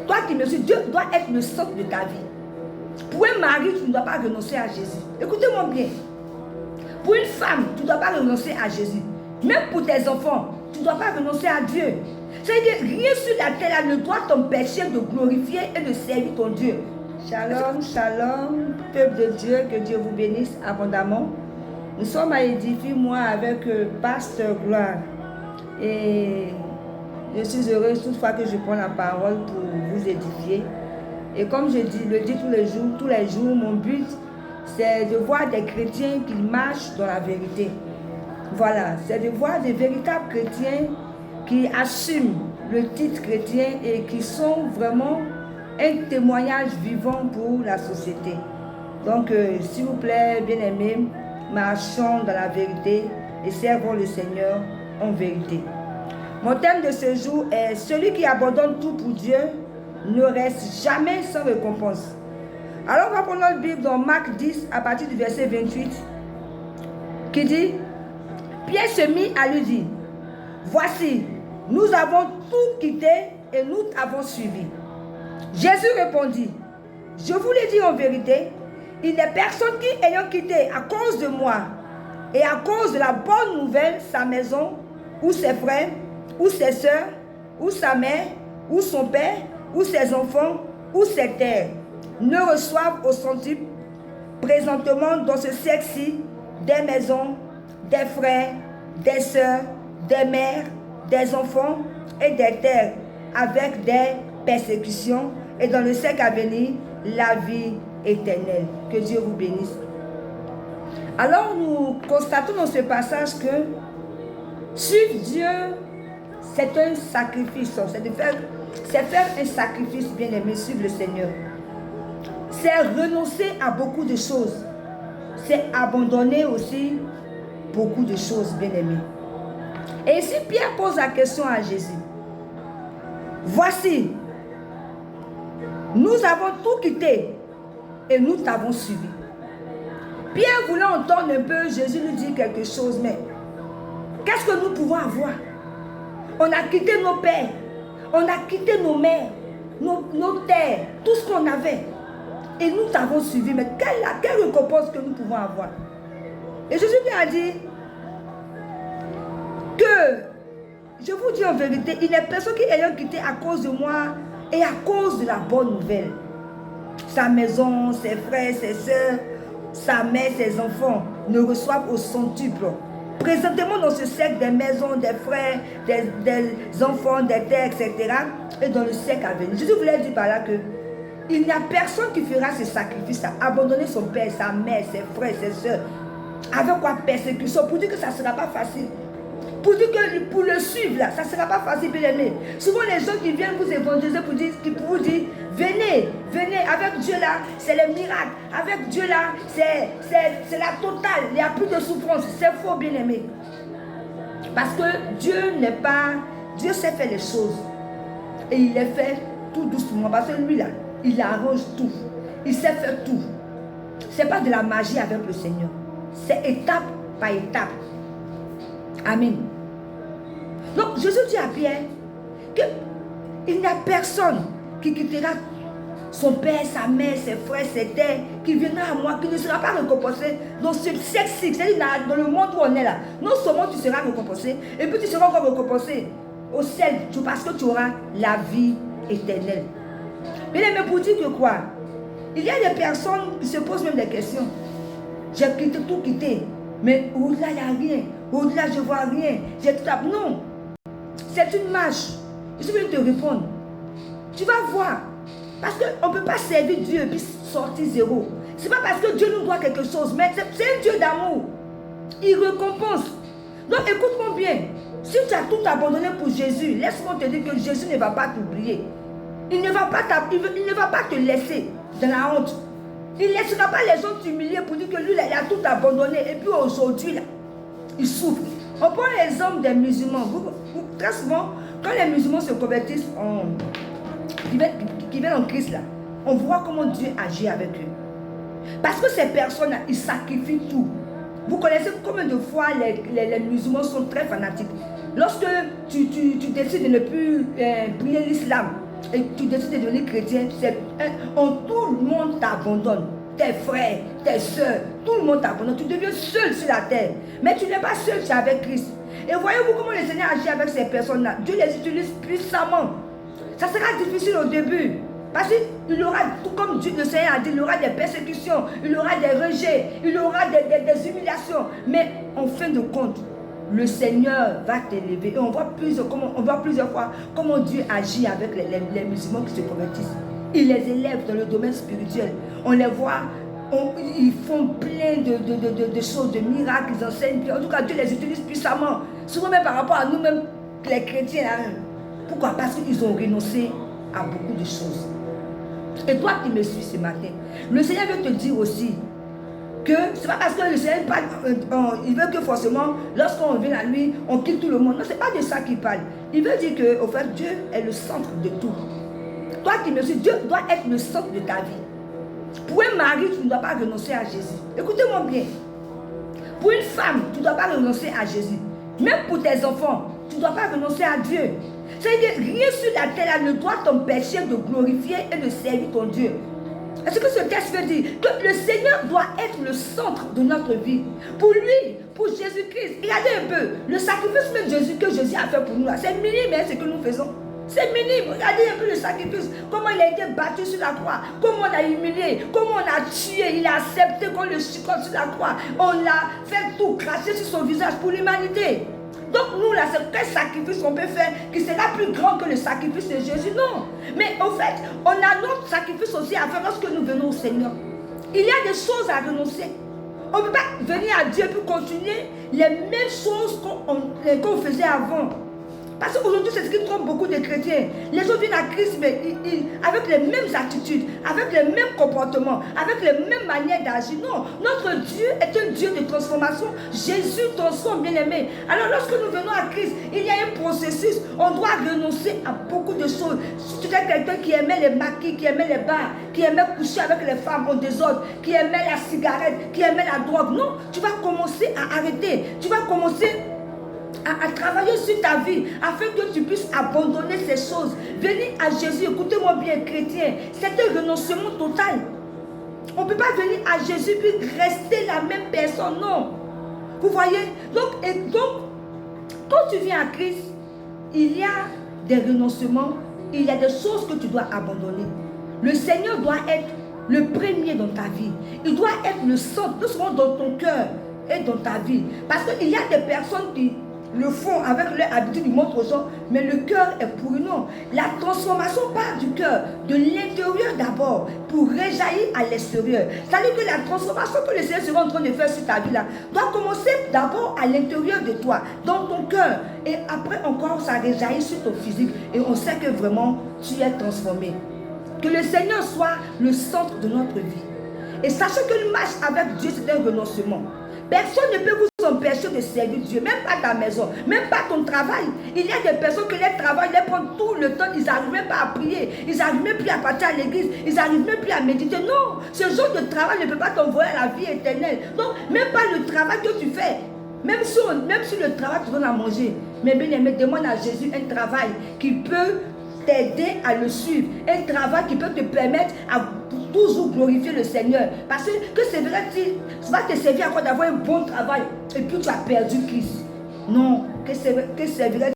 Toi qui me suis, Dieu doit être le centre de ta vie. Pour un mari, tu ne dois pas renoncer à Jésus. Écoutez-moi bien. Pour une femme, tu ne dois pas renoncer à Jésus. Même pour tes enfants, tu ne dois pas renoncer à Dieu. C'est-à-dire que rien sur la terre ne doit t'empêcher de glorifier et de servir ton Dieu. Shalom, shalom, peuple de Dieu, que Dieu vous bénisse abondamment. Nous sommes à édifier, moi, avec Pasteur Gloire. Et je suis heureuse toutefois que je prends la parole pour vous édifier. Et comme je le dis tous les jours, mon but, c'est de voir des chrétiens qui marchent dans la vérité. Voilà, c'est de voir des véritables chrétiens qui assument le titre chrétien et qui sont vraiment un témoignage vivant pour la société. Donc, s'il vous plaît, bien-aimés, marchons dans la vérité et servons le Seigneur en vérité. Mon thème de ce jour est « Celui qui abandonne tout pour Dieu ne reste jamais sans récompense ». Alors, on va prendre notre Bible dans Marc 10, à partir du verset 28, qui dit « Pierre se mit à lui dire, « Voici, nous avons tout quitté et nous t'avons suivi. » Jésus répondit, « Je vous l'ai dit en vérité, il n'est personne qui, ayant quitté à cause de moi et à cause de la bonne nouvelle sa maison, ou ses frères, ou ses soeurs, ou sa mère, ou son père, ou ses enfants, ou ses terres, ne reçoivent au centuple présentement dans ce siècle-ci des maisons, des frères, des soeurs, des mères, des enfants et des terres, avec des persécutions, et dans le siècle à venir, la vie éternelle. Que Dieu vous bénisse. Alors nous constatons dans ce passage que suivre Dieu, c'est un sacrifice, c'est faire un sacrifice, bien aimé, suivre le Seigneur. C'est renoncer à beaucoup de choses. C'est abandonner aussi beaucoup de choses, bien aimé. Et ici, Pierre pose la question à Jésus. Voici, nous avons tout quitté et nous t'avons suivi. Pierre voulait entendre un peu Jésus lui dire quelque chose, mais qu'est-ce que nous pouvons avoir? On a quitté nos pères, on a quitté nos mères, nos terres, tout ce qu'on avait. Et nous t'avons suivi. Mais quelle récompense que nous pouvons avoir? Et Jésus lui a dit que, je vous dis en vérité, il n'est personne qui ayant quitté à cause de moi et à cause de la bonne nouvelle. Sa maison, ses frères, ses soeurs, sa mère, ses enfants ne reçoivent au centuple. Présentement dans ce siècle des maisons, des frères, des enfants, des terres, etc. Et dans le siècle à venir. Jésus voulait dire par là que il n'y a personne qui fera ce sacrifice, abandonner son père, sa mère, ses frères, ses soeurs, avec quoi persécution, pour dire que ça ne sera pas facile. Pour dire que pour le suivre là, ça ne sera pas facile, bien aimé. Souvent les gens qui viennent vous évangéliser pour vous dire, venez, venez, avec Dieu là, c'est le miracle. Avec Dieu là, c'est la totale, il n'y a plus de souffrance. C'est faux, bien aimé. Parce que Dieu n'est pas, Dieu sait faire les choses. Et il les fait tout doucement. Parce que lui là, il arrange tout. Il sait faire tout. Ce n'est pas de la magie avec le Seigneur. C'est étape par étape. Amen. Donc Jésus dit à Pierre qu'il n'y a personne qui quittera son père, sa mère, ses frères, ses terres, qui viendra à moi, qui ne sera pas récompensé dans ce siècle-ci, c'est-à-dire dans le monde où on est là. Non seulement tu seras récompensé, et puis tu seras encore récompensé au ciel, parce que tu auras la vie éternelle. Mais pour dire que quoi? Il y a des personnes qui se posent même des questions. J'ai quitté, tout quitté, mais au-delà, il n'y a rien. Au-delà, je ne vois rien. J'ai tout à... Non. C'est une marche. Je vais te répondre. Tu vas voir. Parce qu'on ne peut pas servir Dieu et puis sortir zéro. Ce n'est pas parce que Dieu nous doit quelque chose, mais c'est un Dieu d'amour. Il récompense. Donc écoute-moi bien. Si tu as tout abandonné pour Jésus, laisse-moi te dire que Jésus ne va pas t'oublier. Il ne va pas te laisser dans la honte. Il ne laissera pas les gens t'humilier pour dire que lui, là, il a tout abandonné. Et puis aujourd'hui, là, il souffre. On prend l'exemple des musulmans. Très souvent, quand les musulmans se convertissent, qui viennent en Christ, là, on voit comment Dieu agit avec eux. Parce que ces personnes-là, ils sacrifient tout. Vous connaissez combien de fois les musulmans sont très fanatiques. Lorsque tu décides de ne plus prier l'islam, et tu décides de devenir chrétien, tout le monde t'abandonne. Tes frères, tes soeurs, tout le monde t'abandonne. Tu deviens seul sur la terre. Mais tu n'es pas seul, tu es avec Christ. Et voyez-vous comment le Seigneur agit avec ces personnes-là. Dieu les utilise puissamment. Ça sera difficile au début. Parce qu'il y aura, tout comme le Seigneur a dit, il y aura des persécutions, il y aura des rejets, il y aura des humiliations. Mais en fin de compte, le Seigneur va t'élever. Et on voit plusieurs fois comment Dieu agit avec les musulmans qui se convertissent. Il les élève dans le domaine spirituel. On les voit, ils font plein de choses, de miracles, ils enseignent. En tout cas, Dieu les utilise puissamment. Souvent même par rapport à nous-mêmes, les chrétiens. Pourquoi? Parce qu'ils ont renoncé à beaucoup de choses. Et toi qui me suis ce matin, le Seigneur veut te dire aussi que c'est pas parce que le Seigneur il veut que forcément, lorsqu'on vient à lui, on quitte tout le monde. Non, c'est pas de ça qu'il parle. Il veut dire que, au fait, Dieu est le centre de tout. Toi qui me suis, Dieu doit être le centre de ta vie. Pour un mari, tu ne dois pas renoncer à Jésus. Écoutez-moi bien. Pour une femme, tu ne dois pas renoncer à Jésus. Même pour tes enfants, tu ne dois pas renoncer à Dieu. C'est-à-dire que rien sur la terre ne doit t'empêcher de glorifier et de servir ton Dieu. Est-ce que ce texte veut dire que le Seigneur doit être le centre de notre vie? Pour lui, pour Jésus-Christ. Regardez un peu, le sacrifice de Jésus que Jésus a fait pour nous, c'est minime ce que nous faisons. C'est minime. Regardez un peu le sacrifice. Comment il a été battu sur la croix. Comment on l'a humilié. Comment on l'a tué. Il a accepté qu'on le chicote sur la croix. On l'a fait tout cracher sur son visage pour l'humanité. Donc nous, là, c'est quel sacrifice on peut faire qui sera plus grand que le sacrifice de Jésus? Non. Mais en fait, on a notre sacrifice aussi à faire lorsque nous venons au Seigneur. Il y a des choses à renoncer. On ne peut pas venir à Dieu pour continuer les mêmes choses qu'on faisait avant. Parce qu'aujourd'hui, c'est ce qui trompe beaucoup de chrétiens. Les gens viennent à Christ, mais avec les mêmes attitudes, avec les mêmes comportements, avec les mêmes manières d'agir. Non, notre Dieu est un Dieu de transformation. Jésus transforme, bien aimé. Alors, lorsque nous venons à Christ, il y a un processus. On doit renoncer à beaucoup de choses. Si tu es quelqu'un qui aimait les maquis, qui aimait les bars, qui aimait coucher avec les femmes en désordre, qui aimait la cigarette, qui aimait la drogue, non, tu vas commencer à arrêter. Tu vas commencer à travailler sur ta vie afin que tu puisses abandonner ces choses. Venir à Jésus, écoutez-moi bien, chrétien, c'est un renoncement total. On ne peut pas venir à Jésus puis rester la même personne, non. Vous voyez? Donc, quand tu viens à Christ, il y a des renoncements, il y a des choses que tu dois abandonner. Le Seigneur doit être le premier dans ta vie. Il doit être le centre, non seulement dans ton cœur et dans ta vie. Parce qu'il y a des personnes qui le font avec leur habitude, ils montrent aux gens, mais le cœur est pourri. Non, la transformation part du cœur, de l'intérieur d'abord, pour réjaillir à l'extérieur. C'est-à-dire que la transformation que le Seigneur sera en train de faire sur ta vie là, doit commencer d'abord à l'intérieur de toi, dans ton cœur, et après encore ça réjaillit sur ton physique, et on sait que vraiment tu es transformé. Que le Seigneur soit le centre de notre vie. Et sachez que le marche avec Dieu, c'est un renoncement. Personne ne peut vous empêcher de servir Dieu, même pas ta maison, même pas ton travail. Il y a des personnes que les travail, les prennent tout le temps, ils n'arrivent même pas à prier, ils n'arrivent même plus à partir à l'église, ils n'arrivent même plus à méditer. Non, ce genre de travail ne peut pas t'envoyer à la vie éternelle. Donc, même pas le travail que tu fais, même si le travail te donne à manger, mais bien aimé, demande à Jésus un travail qui peut t'aider à le suivre, un travail qui peut te permettre à toujours glorifier le Seigneur. Parce que c'est vrai que ça va te servir encore d'avoir un bon travail et puis tu as perdu Christ. Non, que servirait